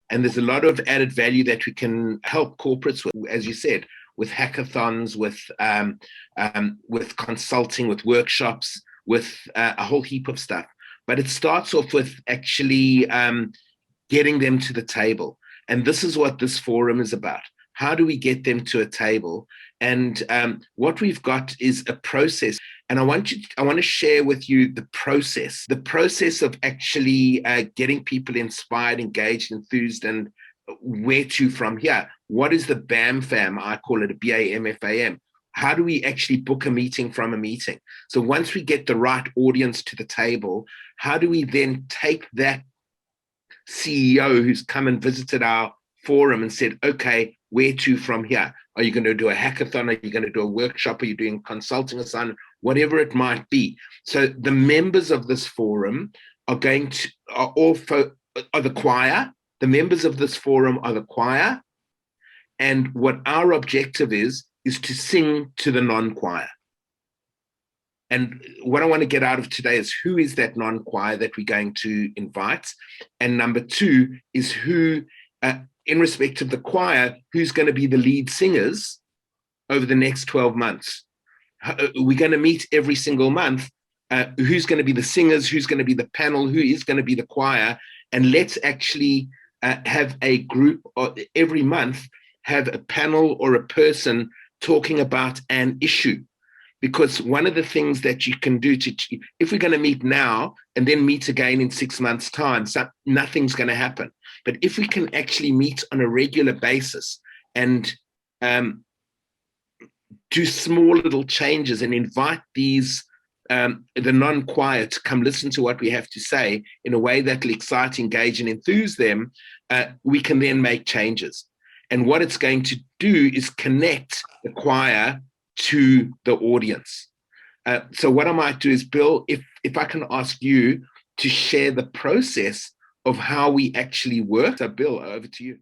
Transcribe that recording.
And there's a lot of added value that we can help corporates with, as you said, with hackathons, with consulting, with workshops, with a whole heap of stuff. But it starts off with actually getting them to the table. And this is what this forum is about. How do we get them to a table? And what we've got is a process. And I want to share with you the process of actually getting people inspired, engaged, enthused, and where to from here. What is the BAM fam? I call it a BAMFAM. How do we actually book a meeting from a meeting? So once we get the right audience to the table, how do we then take that CEO who's come and visited our forum and said, okay, where to from here? Are you going to do a hackathon? Are you going to do a workshop? Are you doing consulting assignment? Whatever it might be. So the members of this forum are the choir. The members of this forum are the choir. And what our objective is to sing to the non-choir. And what I want to get out of today is who is that non-choir that we're going to invite? And number two is who, in respect of the choir, who's going to be the lead singers over the next 12 months. We're going to meet every single month. Who's going to be the singers? Who's going to be the panel? Who is going to be the choir? And let's actually have a group, or every month, have a panel or a person talking about an issue. Because one of the things that you can do if we're going to meet now and then meet again in 6 months' time, nothing's going to happen. But if we can actually meet on a regular basis and do small little changes and invite the non-choir to come listen to what we have to say in a way that will excite, engage, and enthuse them, we can then make changes. And what it's going to do is connect the choir to the audience. So what I might do is, Bill, if I can ask you to share the process of how we actually work. So Bill, over to you.